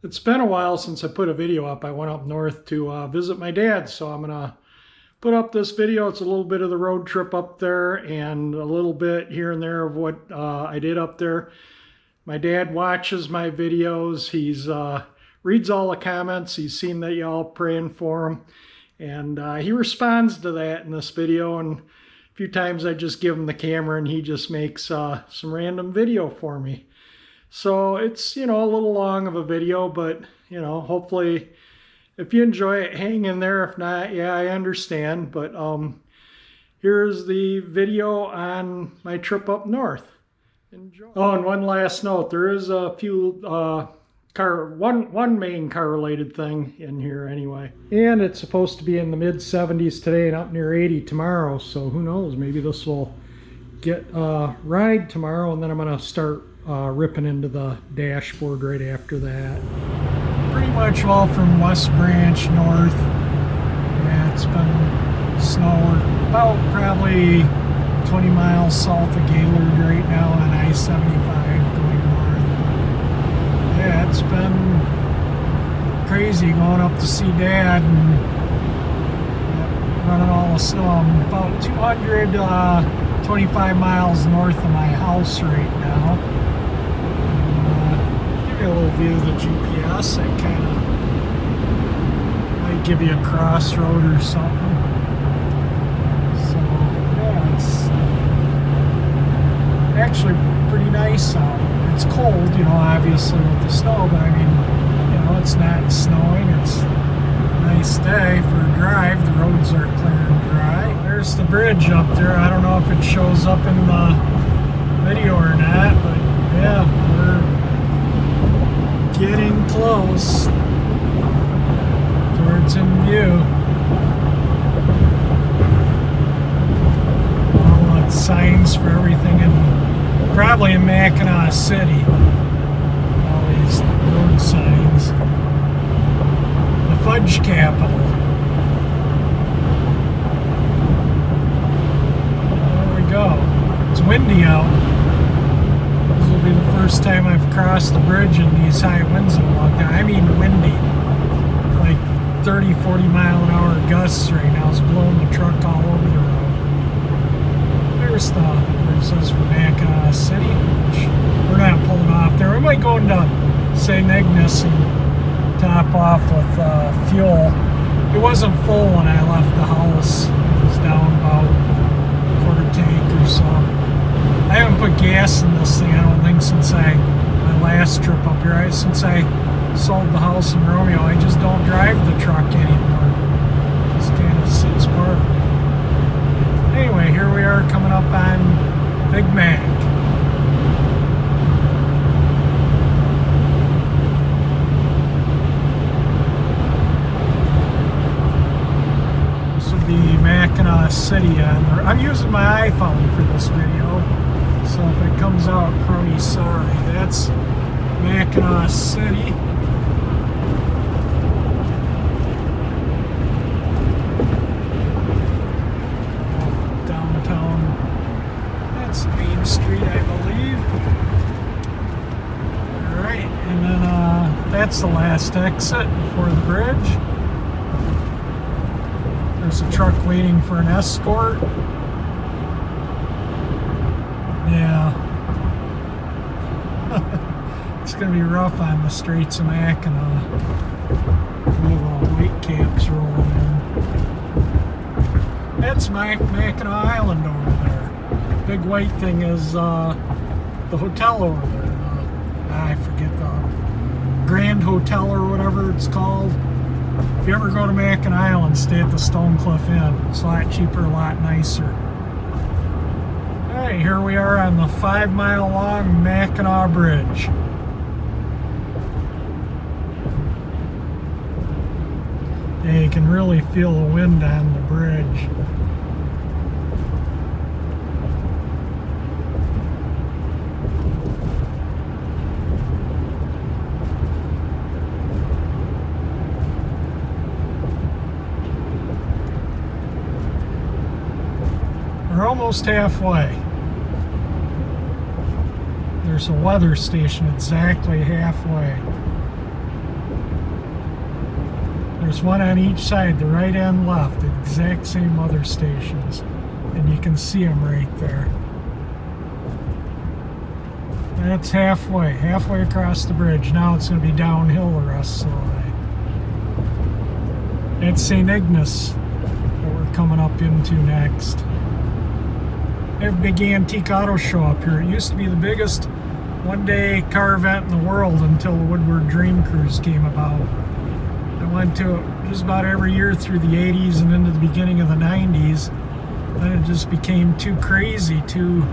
It's been a while since I put a video up. I went up north to visit my dad, so I'm gonna put up this video. It's a little bit of the road trip up there and a little bit here and there of what I did up there. My dad watches my videos. He's reads all the comments. He's seen that y'all praying for him, and he responds to that in this video. And a few times I just give him the camera and he just makes some random video for me. So it's, a little long of a video, but, hopefully if you enjoy it, hang in there. If not, yeah, I understand. But here's the video on my trip up north. Enjoy. Oh, and one last note. There is a few one main car related thing in here anyway. And it's supposed to be in the mid 70s today and up near 80 tomorrow. So who knows, maybe this will get a ride tomorrow, and then I'm going to start ripping into the dashboard right after that. Pretty much all from West Branch north. Yeah, it's been snow. We're about probably 20 miles south of Gaylord right now on I-75 going north. Yeah, it's been crazy going up to see Dad and running all the snow. I'm about 225 miles north of my house right now. A little view of the GPS. It kind of might give you a crossroad or something. So yeah, it's actually pretty nice out. It's cold, obviously with the snow, but I mean, it's not snowing. It's a nice day for a drive. The roads are clear and dry. There's the bridge up there. I don't know if it shows up in the video or not, but yeah, we're getting close to where it's in view. All the signs for everything, and probably in Mackinac City. All these road signs. The fudge capital. There we go. It's windy out. This will be the first time I've crossed the bridge in these high winds in a long time. I mean windy. Like 30, 40 mile an hour gusts right now. It's blowing the truck all over the road. There's the where it says for Mackinac City, which we're not pulling off there. We might go into St. Ignace and top off with fuel. It wasn't full when I left the house. It was down about a quarter tank or so. I haven't put gas in this thing, I don't think, since my last trip up here. Since I sold the house in Romeo, I just don't drive the truck anymore. Just kind of sits parked. Anyway, here we are coming up on Big Mac. This would be Mackinac City. I'm using my iPhone for this video. So if it comes out crummy, sorry. That's Mackinac City. Downtown. That's Main Street, I believe. Alright, and then that's the last exit before the bridge. There's a truck waiting for an escort. Yeah, it's going to be rough on the streets of Mackinac. Little white caps rolling in. That's Mackinac Island over there. Big white thing is the hotel over there. I forget the Grand Hotel or whatever it's called. If you ever go to Mackinac Island, stay at the Stonecliff Inn. It's a lot cheaper, a lot nicer. Alright, here we are on the 5 mile long Mackinac Bridge. Yeah, you can really feel the wind on the bridge. We're almost halfway. There's a weather station exactly halfway. There's one on each side, the right and left, the exact same other stations. And you can see them right there. That's halfway across the bridge. Now it's going to be downhill the rest of the way. It's St. Ignace that we're coming up into next. They have a big antique auto show up here. It used to be the biggest one-day car event in the world until the Woodward Dream Cruise came about. I went to it just about every year through the 80s and into the beginning of the 90s. Then it just became too crazy, too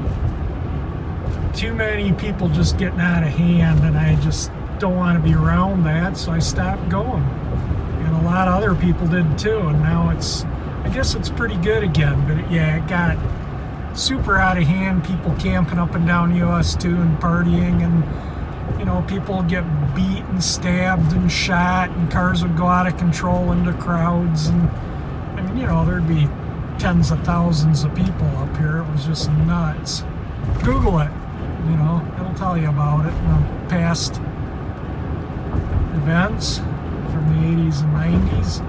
many people just getting out of hand, and I just don't want to be around that, so I stopped going. And a lot of other people did too, and now I guess it's pretty good again, but it got super out of hand, people camping up and down US 2 and partying, and people would get beat and stabbed and shot, and cars would go out of control into crowds, and there'd be tens of thousands of people up here. It was just nuts. Google it, it'll tell you about it in the past events from the 80s and 90s.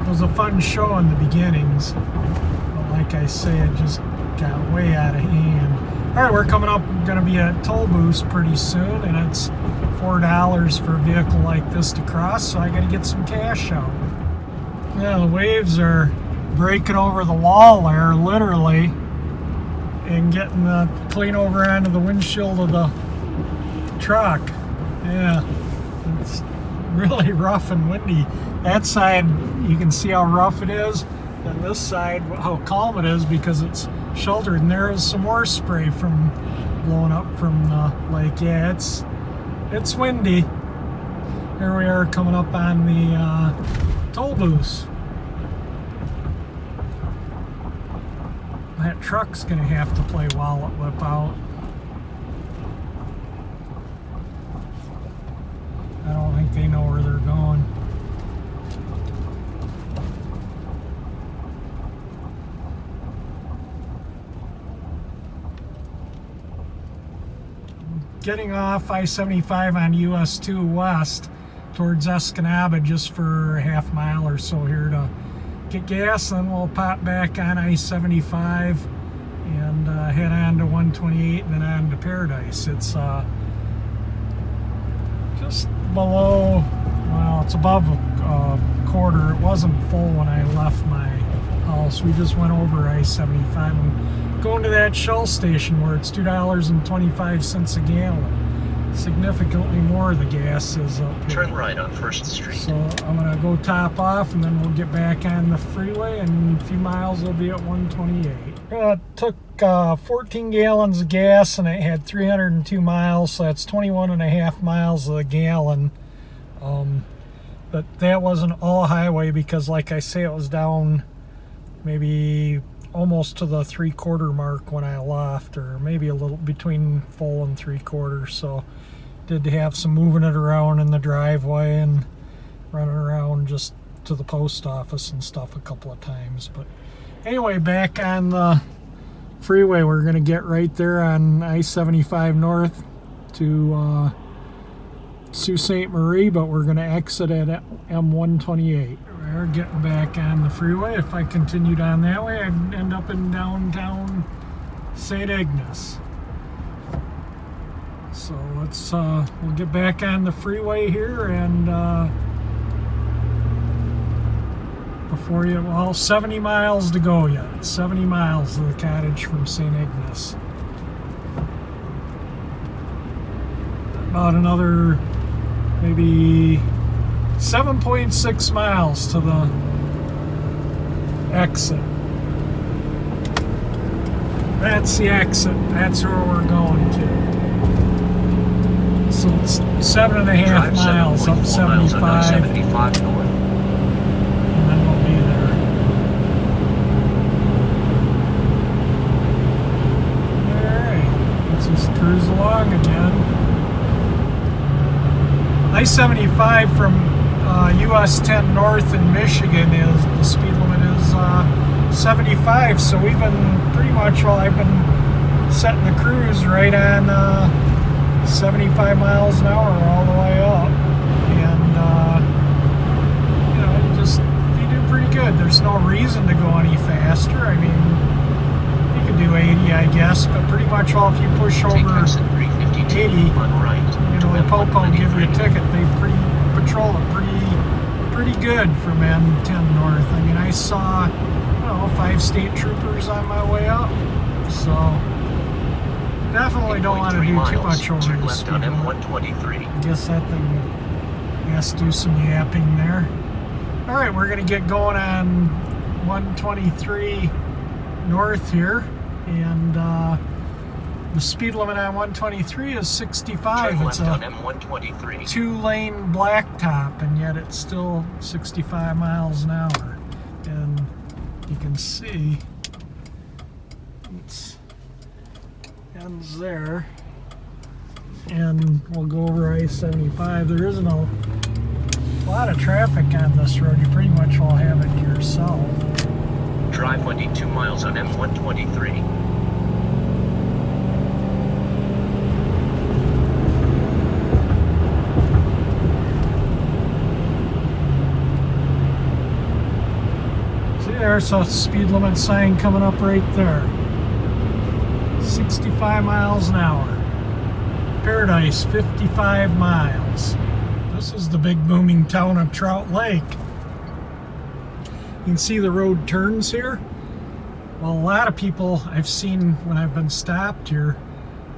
It was a fun show in the beginnings, but like I say, it just got way out of hand. Alright, we're coming up, going to be at toll booths pretty soon, and it's $4 for a vehicle like this to cross, so I got to get some cash out. Yeah, the waves are breaking over the wall there, literally, and getting clean over onto the windshield of the truck. Yeah, it's really rough and windy. That side, you can see how rough it is, and this side, how calm it is because it's sheltered, and there is some more spray from blowing up from the lake. Yeah, it's windy. Here we are coming up on the toll booths. That truck's gonna have to play wallet whip out. I don't think they know where they're going. Getting off I-75 on US 2 west towards Escanaba just for a half mile or so here to get gas, and then we'll pop back on I-75 and head on to 128 and then on to Paradise. It's just below, well, it's above a quarter. It wasn't full when I left my house. We just went over I-75 and going to that Shell station where it's $2.25 a gallon. Significantly more the gas is up here. Turn right on 1st Street. So I'm going to go top off, and then we'll get back on the freeway, and a few miles we'll be at 128. It took 14 gallons of gas, and it had 302 miles, so that's 21.5 miles a gallon. But that wasn't all highway because, like I say, it was down maybe almost to the 3/4 mark when I left, or maybe a little between full and 3/4. So did have some moving it around in the driveway and running around just to the post office and stuff a couple of times. But anyway, back on the freeway, we're going to get right there on I-75 north to Sault Ste. Marie, but we're going to exit at M128. We're getting back on the freeway. If I continued on that way, I'd end up in downtown St. Ignace. So let's we'll get back on the freeway here, and before you, well, 70 miles to go yet. 70 miles to the cottage from St. Ignace. About another maybe 7.6 miles to the exit. That's the exit. That's where we're going to. So it's 7.5 miles up 75. 75 north. And then we'll be there. Alright, let's just cruise along again. I-75 from US 10 north in Michigan, is the speed limit is 75, so we've been pretty much, well, I've been setting the cruise right on 75 miles an hour all the way up. good. There's no reason to go any faster. I mean, you could do 80, I guess, but pretty much all if you push over 80, on right, you know, the Popo will give you a ticket. They patrol it pretty good from M10 north. I mean, I saw, I don't know, 5 state troopers on my way up, so definitely don't want to do too much over the speed limit. I guess that thing has to do some yapping there. All right, we're going to get going on 123 north here, and the speed limit on 123 is 65. It's a 2-lane blacktop, and yet it's still 65 miles an hour. And you can see it ends there, and we'll go over I-75. There isn't a lot of traffic on this road. You pretty much all have it to yourself. Drive 22 miles on M123. There's a speed limit sign coming up right there. 65 miles an hour. Paradise, 55 miles. This is the big booming town of Trout Lake. You can see the road turns here. Well, a lot of people I've seen when I've been stopped here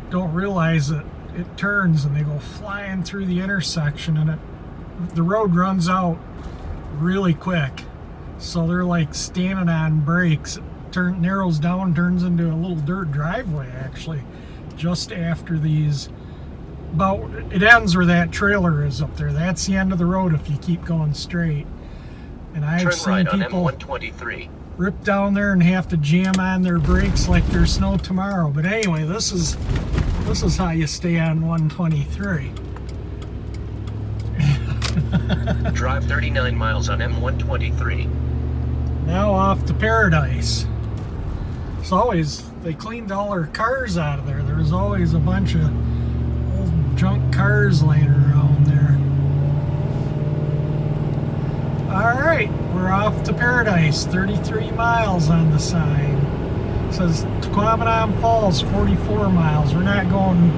don't realize that it turns and they go flying through the intersection, and the road runs out really quick. So they're like standing on brakes. It narrows down, turns into a little dirt driveway actually, just after these. It ends where that trailer is up there. That's the end of the road if you keep going straight. And I've seen people rip down there and have to jam on their brakes like there's no tomorrow. But anyway, this is how you stay on 123. Drive 39 miles on M123. Now off to Paradise. It's always, they cleaned all their cars out of there. There was always a bunch of old junk cars laying around there. Alright, we're off to Paradise. 33 miles on the sign. It says Tequamanon Falls, 44 miles. We're not going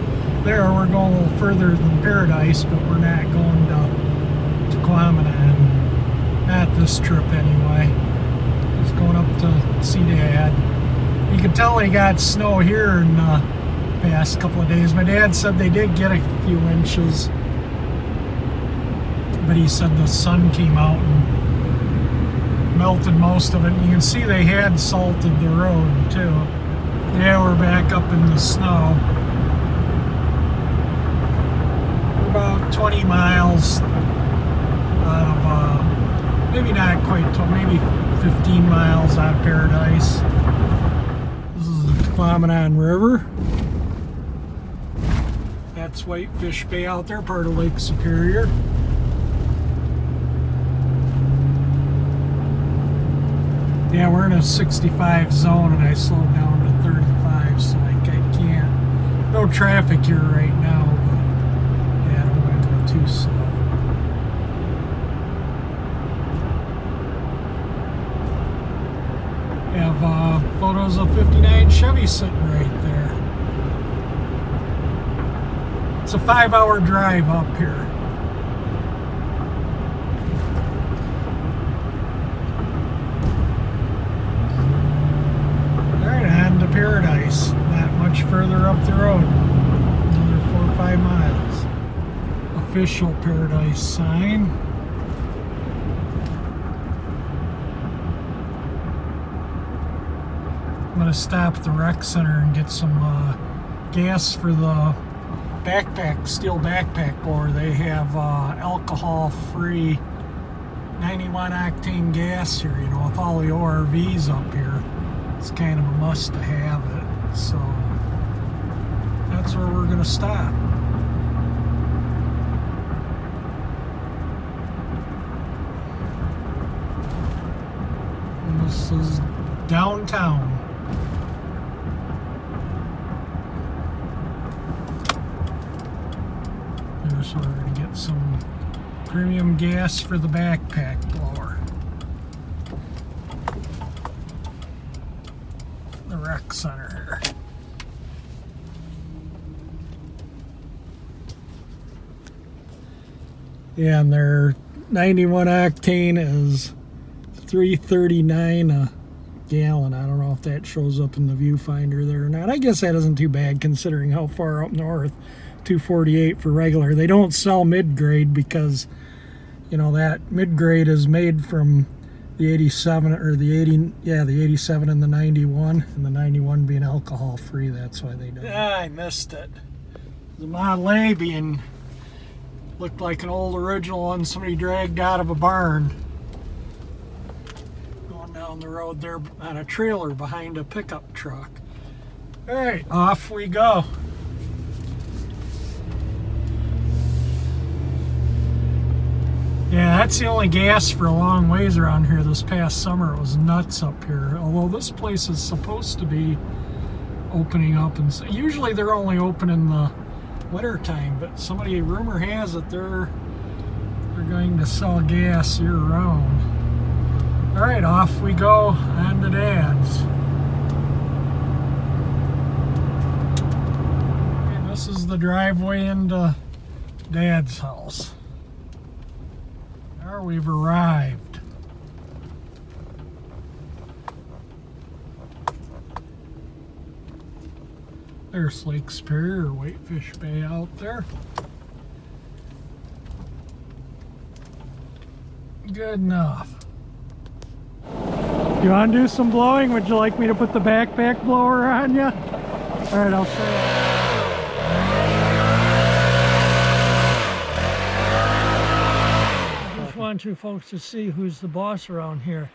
there. We're going a little further than Paradise, but we're not going to Tequamanon. Not this trip anyway. Just going up to see Dad. You can tell they got snow here in the past couple of days. My dad said they did get a few inches, but he said the sun came out and melted most of it. And you can see they had salted the road too. Yeah, we're back up in the snow. We're about 20 miles out of, maybe not quite, maybe 15 miles out of Paradise. This is the Tequamanon River. That's Whitefish Bay out there, part of Lake Superior. Yeah, we're in a 65 zone and I slowed down to 35, so I can't. No traffic here right now, but yeah, I don't want to go too slow. We have photos of 59 Chevy sitting right there. It's a 5-hour drive up here. Paradise, not much further up the road, another 4 or 5 miles. Official Paradise sign. I'm going to stop at the rec center and get some gas for the steel backpack blower. They have alcohol-free 91 octane gas here, you know, with all the ORVs up here. It's kind of a must to have it, so that's where we're going to stop. And this is downtown. There's where we're going to get some premium gas for the backpack blower. rec center here. Yeah, and their 91 octane is 339 a gallon. I don't know if that shows up in the viewfinder there or not. I guess that isn't too bad considering how far up north. 248 for regular. They don't sell mid-grade because, you know, that mid-grade is made from the 87 or the 80, yeah, the 87 and the 91, and the 91 being alcohol free. That's why they do. Yeah, I missed it. The Model A being looked like an old original one somebody dragged out of a barn. Going down the road there on a trailer behind a pickup truck. All right, off we go. Yeah, that's the only gas for a long ways around here. This past summer it was nuts up here. Although this place is supposed to be opening up, and usually they're only open in the winter time, but somebody, rumor has it, they're going to sell gas year round. All right, off we go on to Dad's. And this is the driveway into Dad's house. There we've arrived. There's Lake Superior or Whitefish Bay out there. Good enough. You want to do some blowing? Would you like me to put the backpack blower on you? All right, I'll show you. I just want you folks to see who's the boss around here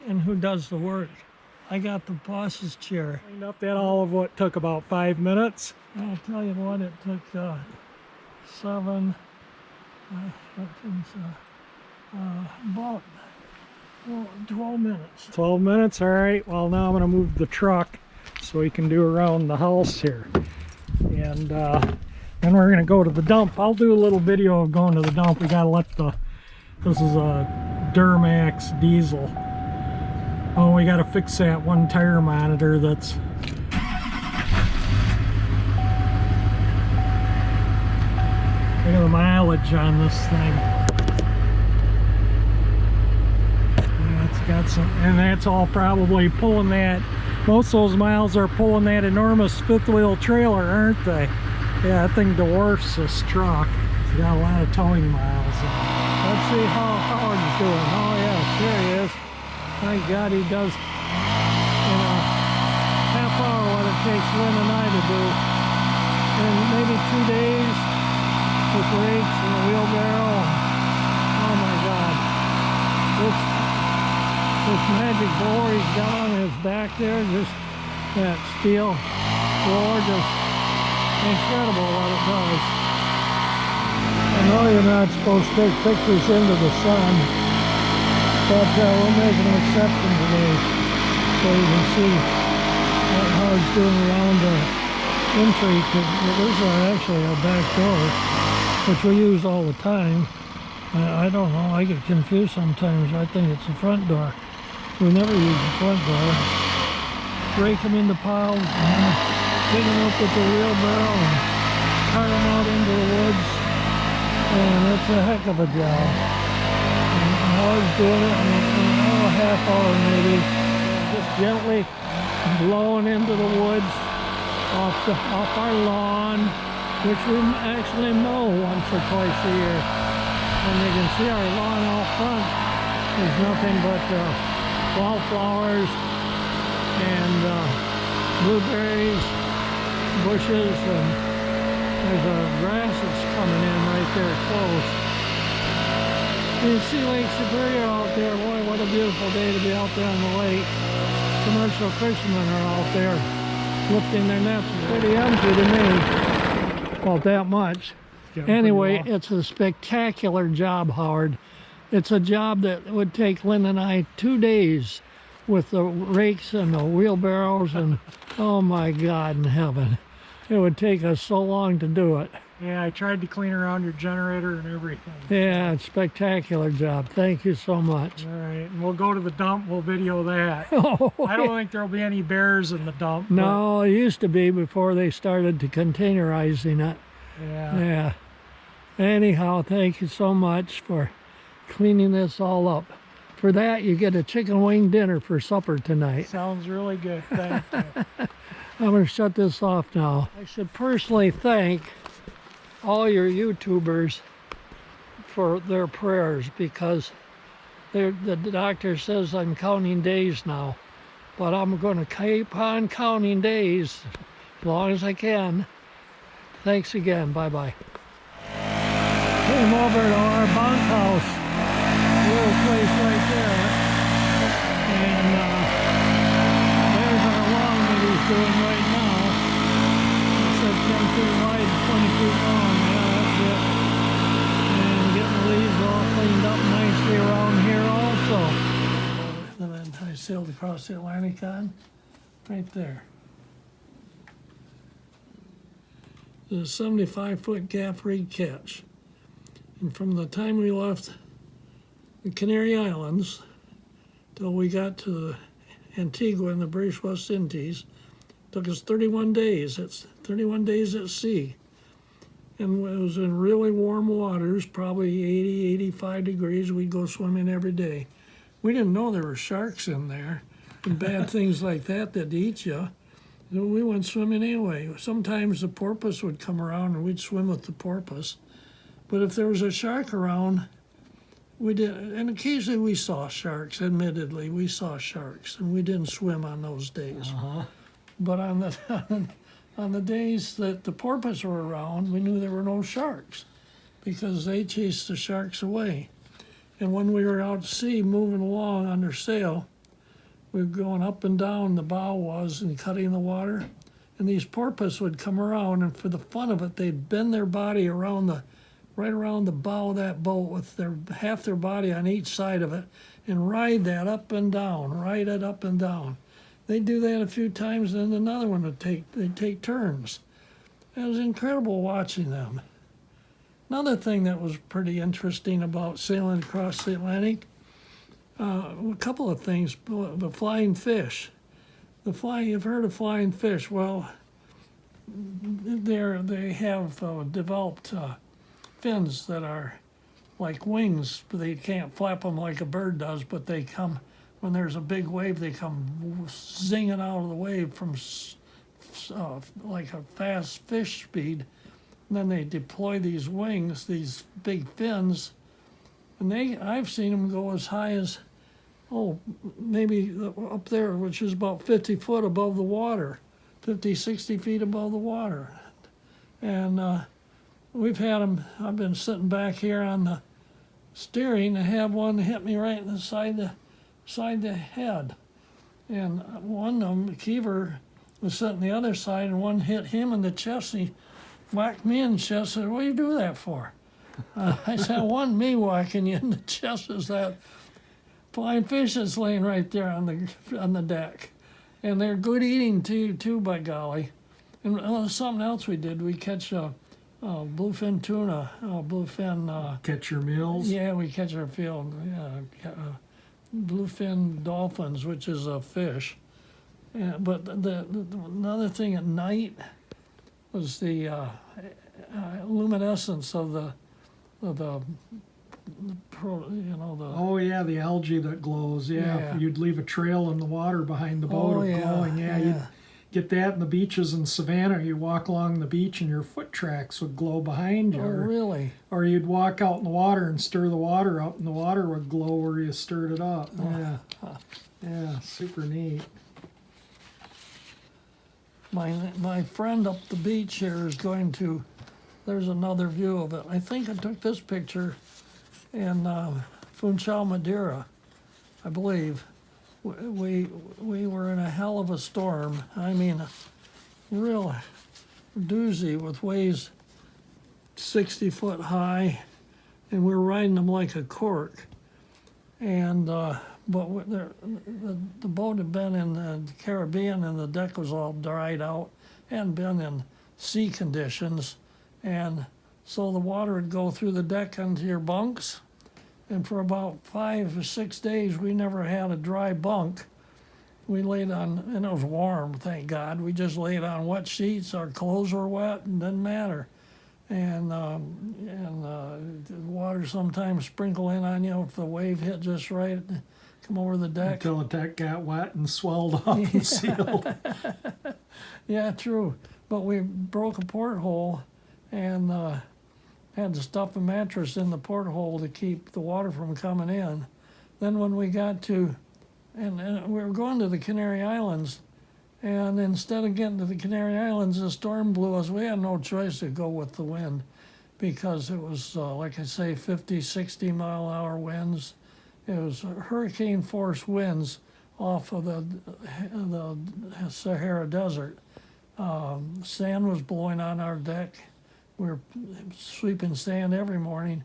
and who does the work. I got the boss's chair. Cleaned up that all of what took about 5 minutes. I'll tell you what, it took 12 minutes. 12 minutes, all right. Well, now I'm gonna move the truck so we can do around the house here. And then we're gonna go to the dump. I'll do a little video of going to the dump. We gotta let this is a Duramax diesel. Oh, we got to fix that one tire monitor that's... Look at the mileage on this thing. Yeah, it's got some... And that's all probably pulling that... Most of those miles are pulling that enormous fifth wheel trailer, aren't they? Yeah, that thing dwarfs this truck. It's got a lot of towing miles. Let's see how Howard's doing. Oh yeah, there he is. Thank God he does in a half hour what it takes Lynn and I to do in maybe 2 days with rakes and a wheelbarrow. Oh my God. This magic blower he's got on his back there, just that steel blower, just incredible what it does. I know you're not supposed to take pictures into the sun. But we're making an exception today, so you can see how it's doing around the entry. This is actually our back door, which we use all the time. I don't know, I get confused sometimes. I think it's the front door. We never use the front door. Break them into piles, and then dig them up with the wheelbarrow and cart them out into the woods. And it's a heck of a job. I was doing it in a half hour maybe, just gently blowing into the woods off our lawn, which we actually mow once or twice a year. And you can see our lawn out front is nothing but wildflowers and blueberries, bushes, and there's a grass that's coming in right there close. You see Lake Superior out there. Boy, what a beautiful day to be out there on the lake. Commercial fishermen are out there lifting their nets. It's pretty empty to me. Well, that much. Anyway, it's a spectacular job, Howard. It's a job that would take Lynn and I 2 days with the rakes and the wheelbarrows and oh my God in heaven. It would take us so long to do it. Yeah, I tried to clean around your generator and everything. Yeah, spectacular job. Thank you so much. All right, and we'll go to the dump. We'll video that. Oh, I don't think there'll be any bears in the dump. no, it used to be before they started to containerizing it. Yeah. Yeah. Anyhow, thank you so much for cleaning this all up. For that, you get a chicken wing dinner for supper tonight. Sounds really good. Thank you. I'm going to shut this off now. I should personally thank all your YouTubers for their prayers, because the doctor says I'm counting days now, but I'm going to keep on counting days as long as I can. Thanks again. Bye-bye. Came over to our bunkhouse, little place right there, and there's our lawn that he's doing right now. It's at 10 feet wide, 20 feet long. Yeah, that's it. And getting the leaves all cleaned up nicely around here also. And then I sailed across the Atlantic on, right there. There's a 75-foot gaff rig catch. And from the time we left the Canary Islands till we got to Antigua in the British West Indies, took us 31 days. It's 31 days at sea. And it was in really warm waters, probably 80, 85 degrees. We'd go swimming every day. We didn't know there were sharks in there and bad things like that that eat you. So we went swimming anyway. Sometimes the porpoise would come around and we'd swim with the porpoise. But if there was a shark around, we did, and occasionally we saw sharks. Admittedly, we saw sharks, and we didn't swim on those days. But on the days that the porpoise were around, we knew there were no sharks, because they chased the sharks away. And when we were out at sea, moving along under sail, we were going up and down, the bow was, and cutting the water, and these porpoise would come around, and for the fun of it, they'd bend their body right around the bow of that boat with half their body on each side of it, and ride that up and down, ride it up and down. They'd do that a few times, and then another one they'd take turns. It was incredible watching them. Another thing that was pretty interesting about sailing across the Atlantic, a couple of things. The flying fish. You've heard of flying fish. Well, they have developed fins that are like wings, but they can't flap them like a bird does, but they come, when there's a big wave, they come zinging out of the wave from like a fast fish speed. And then they deploy these wings, these big fins, and I've seen them go as high as, maybe up there, which is about 50 foot above the water, 50, 60 feet above the water. And we've had them, I've been sitting back here on the steering and have one hit me right in the side of the head. And one of them, Keever, was sitting the other side, and one hit him in the chest. He whacked me in the chest. Said, "What do you do that for?" I said, "One, me whacking you in the chest is that flying fish that's laying right there on the deck, and they're good eating too, by golly." And something else we did, we catch bluefin tuna, bluefin. Catch your meals. Yeah, we catch our field. Yeah, bluefin dolphins, which is a fish. But another thing at night was the luminescence of the Oh yeah, the algae that glows. Yeah, you'd leave a trail in the water behind the boat of glowing. Yeah, you'd get that in the beaches in Savannah. You walk along the beach and your foot tracks would glow behind you. Oh, really? Or you'd walk out in the water and stir the water up, and the water would glow where you stirred it up. Yeah, yeah, super neat. My friend up the beach here is going to. There's another view of it. I think I took this picture in Funchal, Madeira, I believe. We were in a hell of a storm. I mean, a real doozy with waves 60 foot high, and we were riding them like a cork. And but the boat had been in the Caribbean, and the deck was all dried out, hadn't been in sea conditions. And so the water would go through the deck onto your bunks. And for about 5 or 6 days, we never had a dry bunk. We laid on, and it was warm, thank God. We just laid on wet sheets. Our clothes were wet, and didn't matter. And the water sometimes sprinkle in on you if the wave hit just right, come over the deck. Until the deck got wet and swelled up and sealed. Yeah, true. But we broke a porthole and had to stuff a mattress in the porthole to keep the water from coming in. Then when we got to, and we were going to the Canary Islands, and instead of getting to the Canary Islands, the storm blew us. We had no choice to go with the wind because it was, like I say, 50, 60 mile an hour winds. It was hurricane force winds off of the Sahara Desert. Sand was blowing on our deck. We were sweeping sand every morning,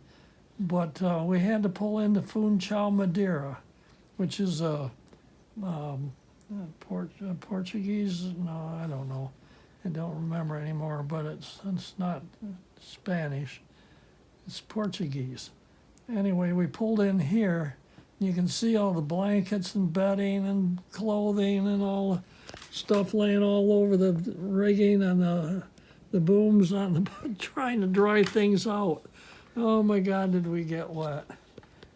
but we had to pull into Funchal, Madeira, which is a Portuguese. No, I don't know. I don't remember anymore. But it's not Spanish. It's Portuguese. Anyway, we pulled in here. You can see all the blankets and bedding and clothing and all the stuff laying all over the rigging and the booms on the trying to dry things out. Oh my God, did we get wet?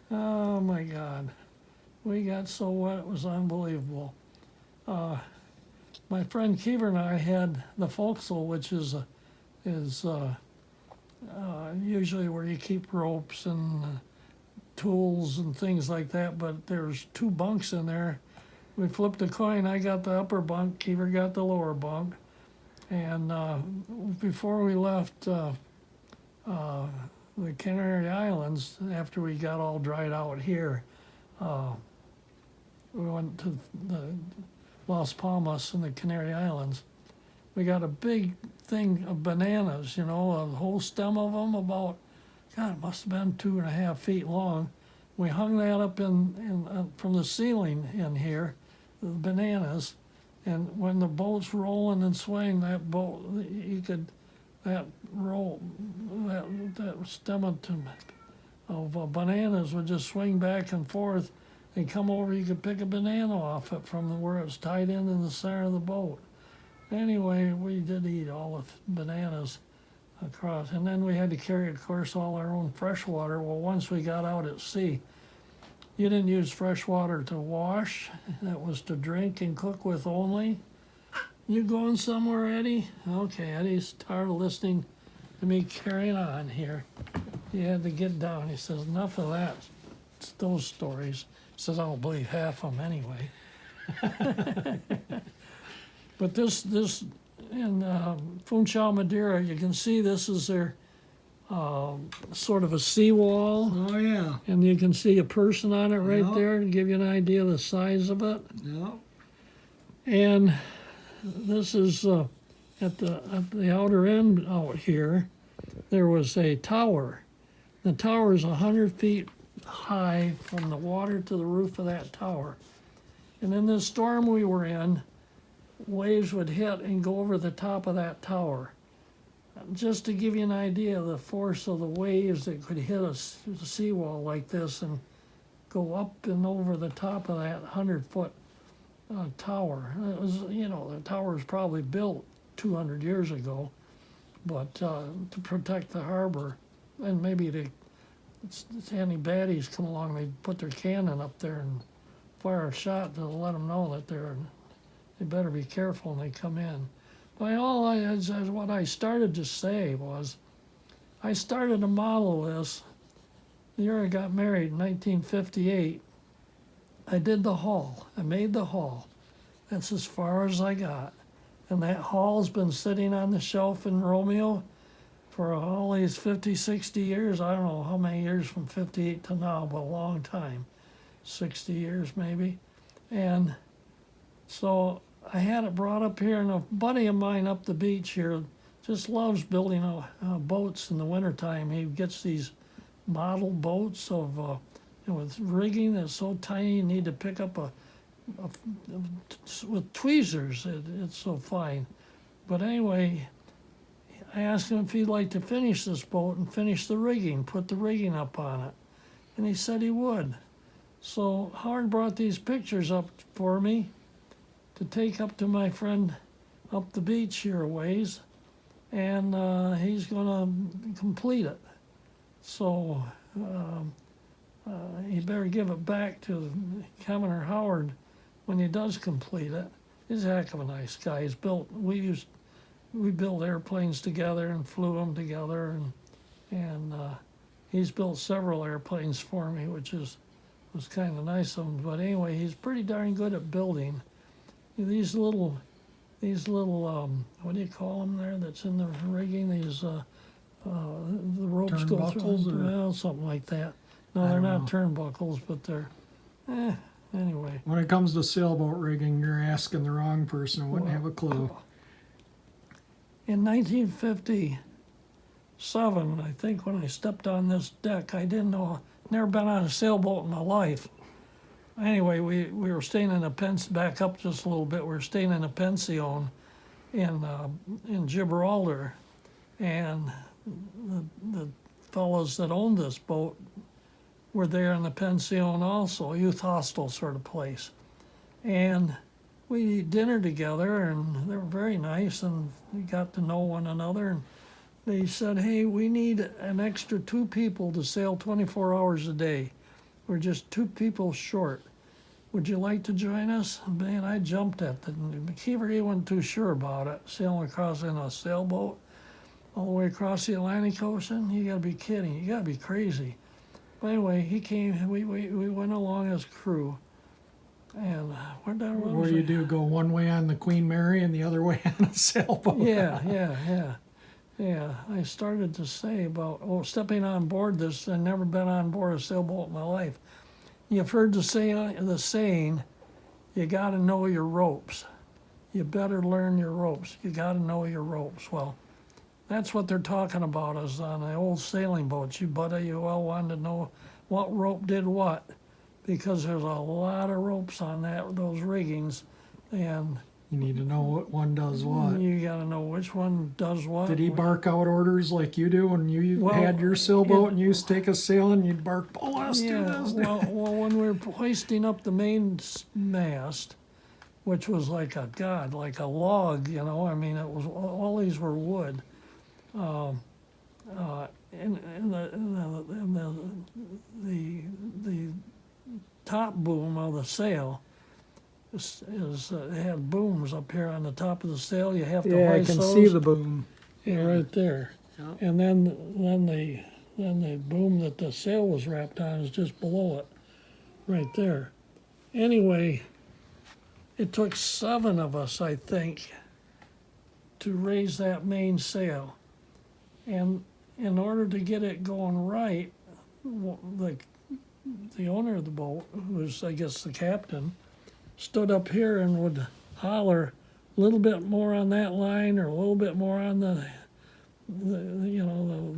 Oh my God, we got so wet it was unbelievable. My friend Keever and I had the forecastle, which is usually where you keep ropes and tools and things like that, but there's 2 bunks in there. We flipped a coin. I got the upper bunk, Keever got the lower bunk. And before we left the Canary Islands, after we got all dried out here, we went to the Las Palmas and the Canary Islands. We got a big thing of bananas, a whole stem of them about, God, it must have been 2.5 feet long. We hung that up in from the ceiling in here, the bananas. And when the boat's rolling and swaying, that stem of bananas would just swing back and forth and come over. You could pick a banana off it from where it's tied in the center of the boat. Anyway, we did eat all the bananas across. And then we had to carry, of course, all our own fresh water. Well, once we got out at sea, you didn't use fresh water to wash. That was to drink and cook with only. You going somewhere, Eddie? Okay, Eddie's tired of listening to me carrying on here. He had to get down. He says, enough of that. It's those stories. He says, I don't believe half of them anyway. But this in Funchal, Madeira, you can see this is their sort of a seawall. Oh, yeah. And you can see a person on it right Yep. there to give you an idea of the size of it. Yep. And this is at the outer end out here, there was a tower. The tower is 100 feet high from the water to the roof of that tower. And in this storm we were in, waves would hit and go over the top of that tower. Just to give you an idea of the force of the waves that could hit a seawall like this and go up and over the top of that 100-foot tower. It was, the tower was probably built 200 years ago, but to protect the harbor, and maybe any baddies come along, they put their cannon up there and fire a shot to let them know that they better be careful when they come in. What I started to say was, I started to model this the year I got married in 1958. I did the hull. I made the hull. That's as far as I got. And that hull's been sitting on the shelf in Romeo for all these 50, 60 years. I don't know how many years from 58 to now, but a long time. 60 years maybe. And so I had it brought up here, and a buddy of mine up the beach here just loves building boats in the wintertime. He gets these model boats with rigging that's so tiny you need to pick up with tweezers. It's so fine. But anyway, I asked him if he'd like to finish this boat and finish the rigging, put the rigging up on it. And he said he would. So Howard brought these pictures up for me to take up to my friend up the beach here a ways, and he's gonna complete it. So he better give it back to Governor Howard when he does complete it. He's a heck of a nice guy. We built airplanes together and flew them together, and he's built several airplanes for me, which was kind of nice of him. But anyway, he's pretty darn good at building. These little what do you call them there? That's in the rigging. These the ropes go through. Well, something like that. No, they're not turnbuckles, but they're anyway. When it comes to sailboat rigging, you're asking the wrong person. I wouldn't have a clue. In 1957, I think, when I stepped on this deck, I didn't know, never been on a sailboat in my life. Anyway, we were staying in a back up just a little bit, we were staying in a pension in Gibraltar, and the fellows that owned this boat were there in the pension also, a youth hostel sort of place. And we ate dinner together, and they were very nice, and we got to know one another. And they said, hey, we need an extra 2 people to sail 24 hours a day. We're just 2 people short. Would you like to join us? Man, I jumped at it. McKeever, he wasn't too sure about it, sailing across in a sailboat all the way across the Atlantic Ocean. You gotta be kidding. You gotta be crazy. But anyway, he came, we went along as crew. And what do you do? Go one way on the Queen Mary and the other way on a sailboat? Yeah. I started to say about stepping on board this. I've never been on board a sailboat in my life. You've heard the saying, you got to know your ropes. You better learn your ropes. You got to know your ropes. Well, that's what they're talking about is on the old sailing boats. You all wanted to know what rope did what, because there's a lot of ropes on those riggings, and you need to know what one does what. You got to know which one does what. Did he bark out orders like you do when you had your sailboat and you used to take us sailing? You'd bark, "Oh, let's do this." Well, when we were hoisting up the main mast, which was like a log, you know. I mean, it was all these were wood. And the top boom of the sail is it had booms up here on the top of the sail. You have to hoist those. I can see the boom. Yeah, right there. Yeah. And then the boom that the sail was wrapped on is just below it, right there. Anyway, it took 7 of us, I think, to raise that main sail. And in order to get it going right, the owner of the boat, who was, I guess, the captain, stood up here and would holler a little bit more on that line or a little bit more on the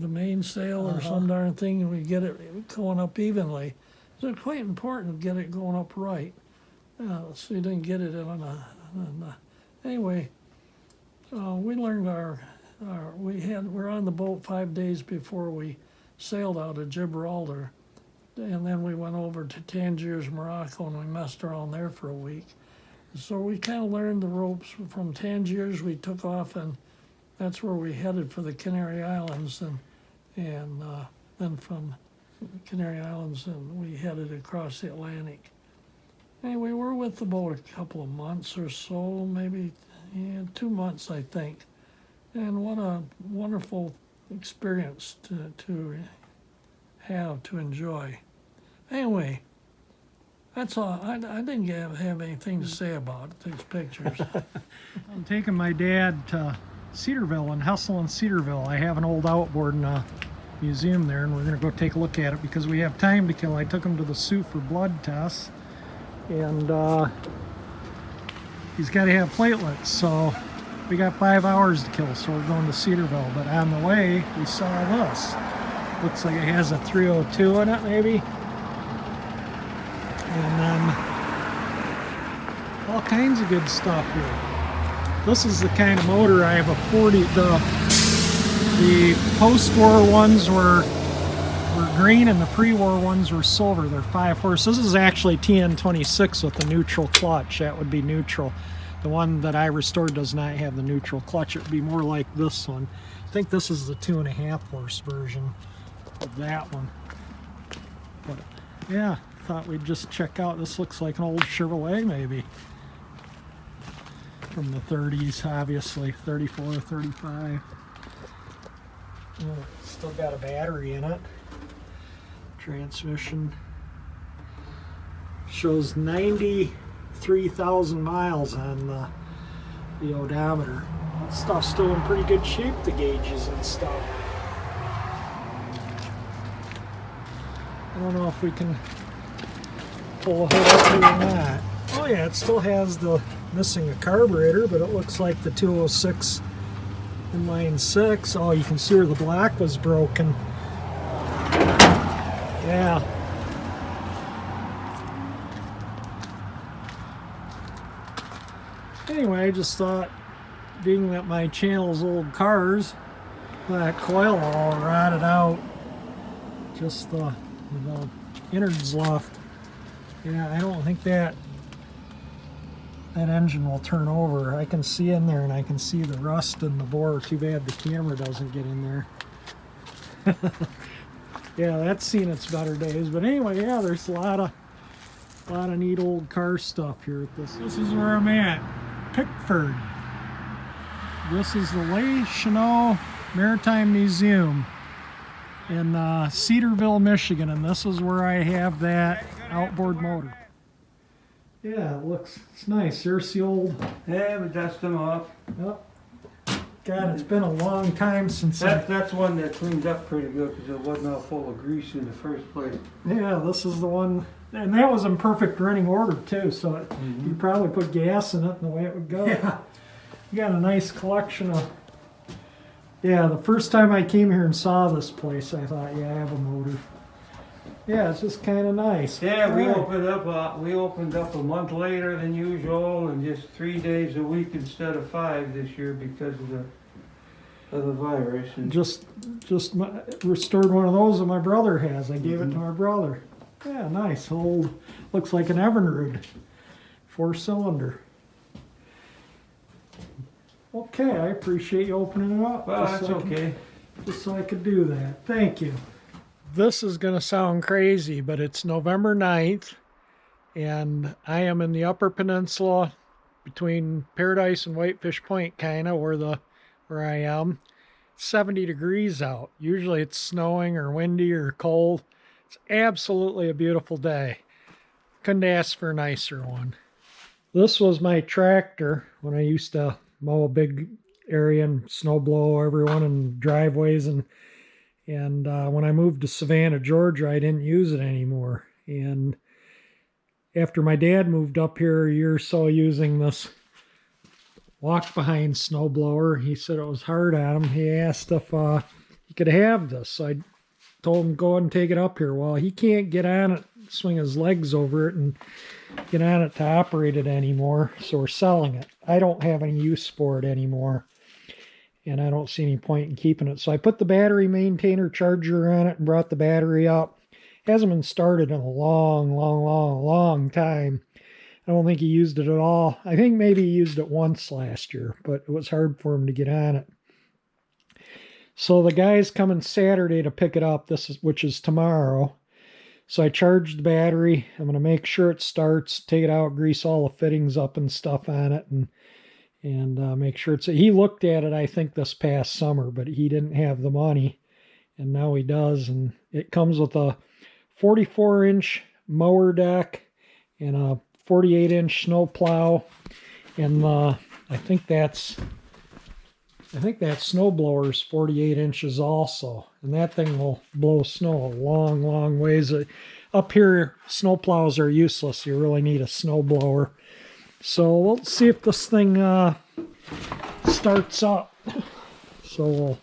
mainsail or some darn thing, and we'd get it going up evenly. So it's quite important to get it going up right. So you didn't get it anyway. We learned we're on the boat 5 days before we sailed out of Gibraltar, and then we went over to Tangiers, Morocco, and we messed around there for a week. So we kind of learned the ropes. From Tangiers, we took off, and that's where we headed for the Canary Islands, and then from Canary Islands, and we headed across the Atlantic. Anyway, we're with the boat a couple of months or so, maybe 2 months, I think. And what a wonderful experience to have, to enjoy. Anyway, that's all. I didn't have anything to say about these pictures. I'm taking my dad to Cedarville and Hessel and Cedarville. I have an old outboard in a museum there, and we're going to go take a look at it because we have time to kill. I took him to the Sioux for blood tests, and he's got to have platelets, so we got 5 hours to kill, so we're going to Cedarville. But on the way, we saw this. Looks like it has a 302 in it, maybe. And then all kinds of good stuff here. This is the kind of motor I have a The post-war ones were green and the pre-war ones were silver. They're 5-horse. This is actually TN26 with the neutral clutch. That would be neutral. The one that I restored does not have the neutral clutch. It would be more like this one. I think this is the 2.5-horse version of that one. But yeah, thought we'd just check out. This looks like an old Chevrolet maybe. From the 30s, obviously. 34, 35. Still got a battery in it. Transmission shows 93,000 miles on the odometer. That stuff's still in pretty good shape, the gauges and stuff. I don't know if we can pull a hood up here or not. Oh yeah, it still has the missing a carburetor, but it looks like the 206 inline 6. Oh, you can see where the block was broken. Yeah. Anyway, I just thought, being that my channel's old cars, that coil all rotted out, just the innards left. Yeah, I don't think that engine will turn over. I can see in there and I can see the rust in the bore. Too bad the camera doesn't get in there. Yeah, that's seen its better days. But anyway, yeah, there's a lot of neat old car stuff here at this. This is where I'm at, Pickford. This is the Les Chenaux Maritime Museum in Cedarville, Michigan, and this is where I have that outboard motor. Yeah, it's nice. There's the old. Yeah, we dust them off. Oh, God, it's been a long time since that's one that cleaned up pretty good because it wasn't all full of grease in the first place. Yeah, this is the one, and that was in perfect running order too. So you probably put gas in it, and the way it would go. Yeah, you got a nice collection of. Yeah, the first time I came here and saw this place, I thought, yeah, I have a motor. Yeah, it's just kind of nice. Yeah, we opened up a month later than usual, and just 3 days a week instead of 5 this year because of the virus. And just restored one of those that my brother has. I gave it to my brother. Yeah, nice old. Looks like an Evinrude, 4-cylinder. Okay, I appreciate you opening it up. Well, that's okay. Just so I could do that. Thank you. This is going to sound crazy, but it's November 9th, and I am in the Upper Peninsula between Paradise and Whitefish Point, kind of where I am. 70 degrees out. Usually it's snowing or windy or cold. It's absolutely a beautiful day. Couldn't ask for a nicer one. This was my tractor when I used to mow a big area and snow blow everyone in driveways, and when I moved to Savannah, Georgia, I didn't use it anymore. And after my dad moved up here a year or so using this walk-behind snowblower, he said it was hard on him. He asked if he could have this. So I told him, go ahead and take it up here. Well, he can't get on it, swing his legs over it, and get on it to operate it anymore. So we're selling it. I don't have any use for it anymore, and I don't see any point in keeping it. So I put the battery maintainer charger on it and brought the battery up. Hasn't been started in a long time. I don't think he used it at all. I think maybe he used it once last year, but it was hard for him to get on it. So the guy's coming Saturday to pick it up, which is tomorrow. So I charged the battery. I'm going to make sure it starts, take it out, grease all the fittings up and stuff on it, and make sure it's. He looked at it, I think, this past summer, but he didn't have the money, and now he does. And it comes with a 44-inch mower deck and a 48-inch snow plow, and I think that snow blower is 48 inches also, and that thing will blow snow a long ways. Up here, snow plows are useless. You really need a snow blower. So we'll see if this thing starts up. So we'll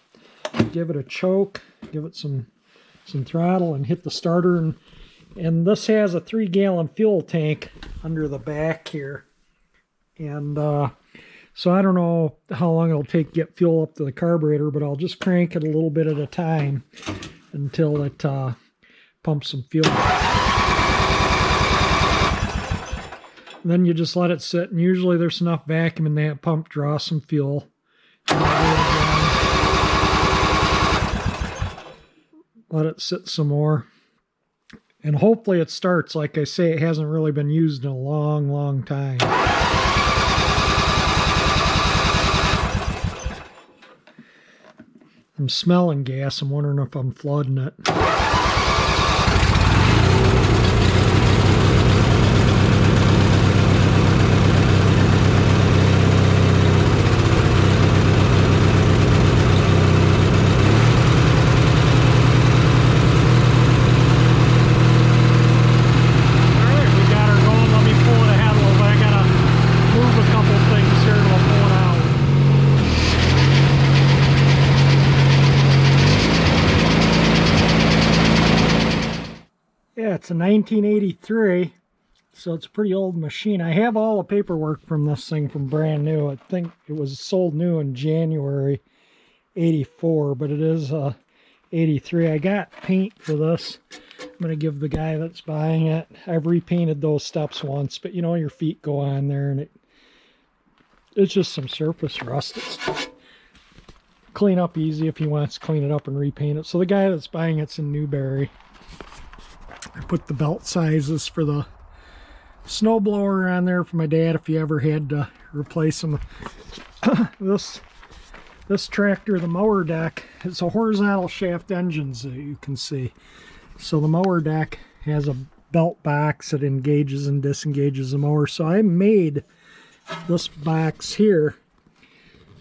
give it a choke, give it some throttle, and hit the starter. And this has a 3-gallon fuel tank under the back here. And So I don't know how long it'll take to get fuel up to the carburetor, but I'll just crank it a little bit at a time until it pumps some fuel. And then you just let it sit, and usually there's enough vacuum in that pump to draw some fuel. Let it sit some more. And hopefully it starts. Like I say, it hasn't really been used in a long, long time. I'm smelling gas. I'm wondering if I'm flooding it. It's a 1983, so it's a pretty old machine. I have all the paperwork from this thing from brand new. I think it was sold new in January 84, but it is 83. I got paint for this. I'm going to give the guy that's buying it. I've repainted those steps once, but you know, your feet go on there, and it's just some surface rust. It's clean up easy if he wants to clean it up and repaint it. So the guy that's buying it's in Newberry. I put the belt sizes for the snowblower on there for my dad if he ever had to replace them. This tractor, the mower deck, it's a horizontal shaft engine, that you can see. So the mower deck has a belt box that engages and disengages the mower. So I made this box here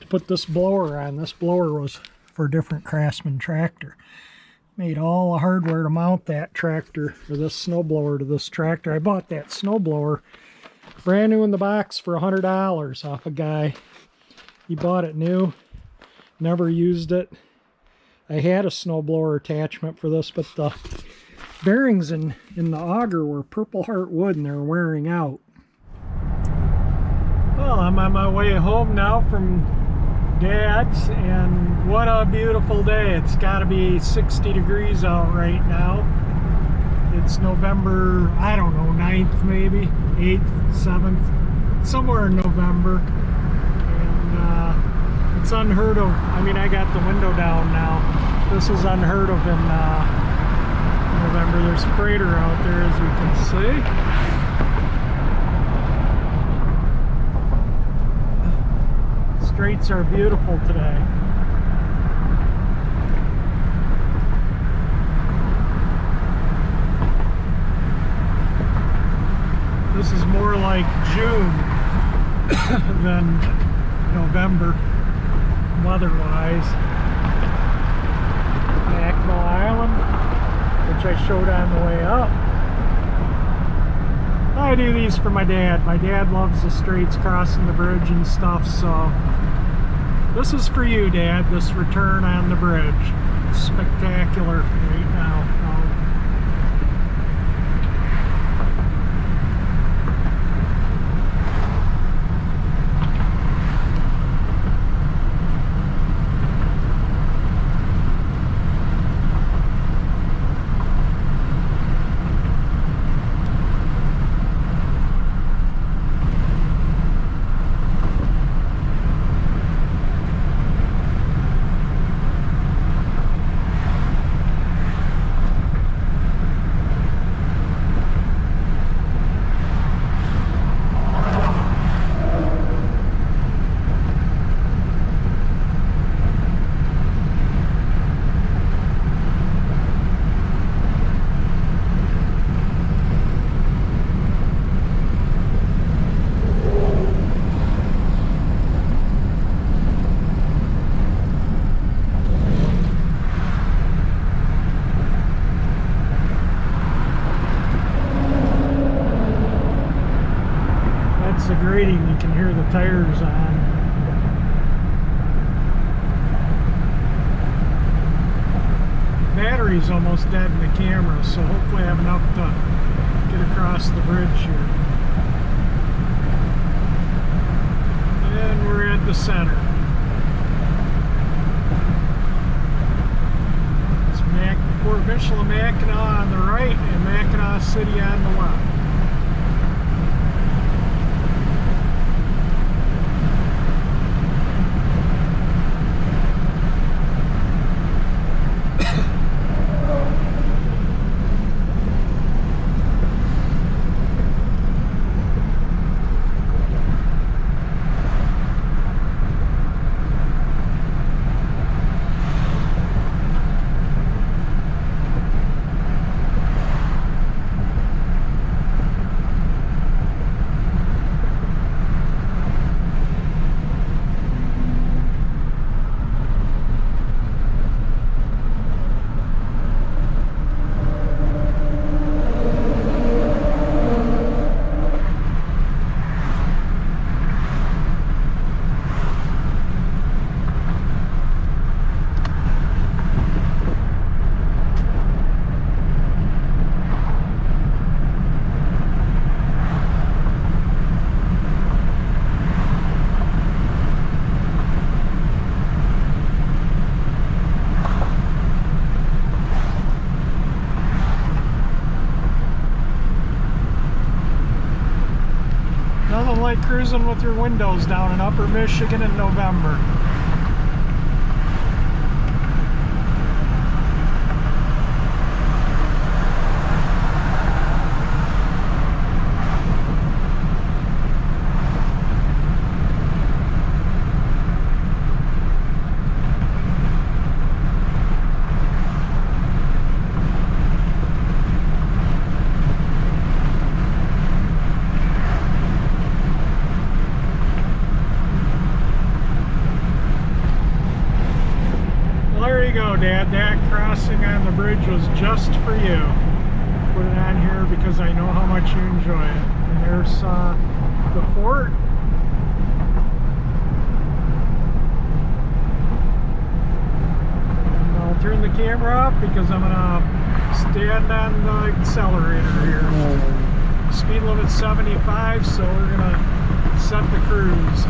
to put this blower on. This blower was for a different Craftsman tractor. Made all the hardware to mount that tractor, or this snowblower, to this tractor. I bought that snowblower brand new in the box for $100 off a guy. He bought it new, never used it. I had a snowblower attachment for this, but the bearings in the auger were Purple Heart wood and they're wearing out. Well, I'm on my way home now from Dad's, and what a beautiful day. It's got to be 60 degrees out right now. It's November, I don't know, 9th maybe, 8th, 7th, somewhere in November. And it's unheard of. I mean, I got the window down now. This is unheard of in November. There's a freighter out there, as you can see. Streets are beautiful today. This is more like June than November, weather-wise. Mackinac Island, which I showed on the way up. I do these for my dad. My dad loves the straits, crossing the bridge and stuff, so this is for you, Dad, this return on the bridge. It's spectacular right now. The grating, you can hear the tires on. Battery's almost dead in the camera, so hopefully I have enough to get across the bridge here. And we're at the center. It's Fort Michilimackinac on the right and Mackinac City on the left. Nothing like cruising with your windows down in Upper Michigan in November. There you go, Dad. That crossing on the bridge was just for you. Put it on here because I know how much you enjoy it. And there's the fort. And I'll turn the camera off because I'm gonna stand on the accelerator here. Speed limit 75, so we're gonna set the cruise.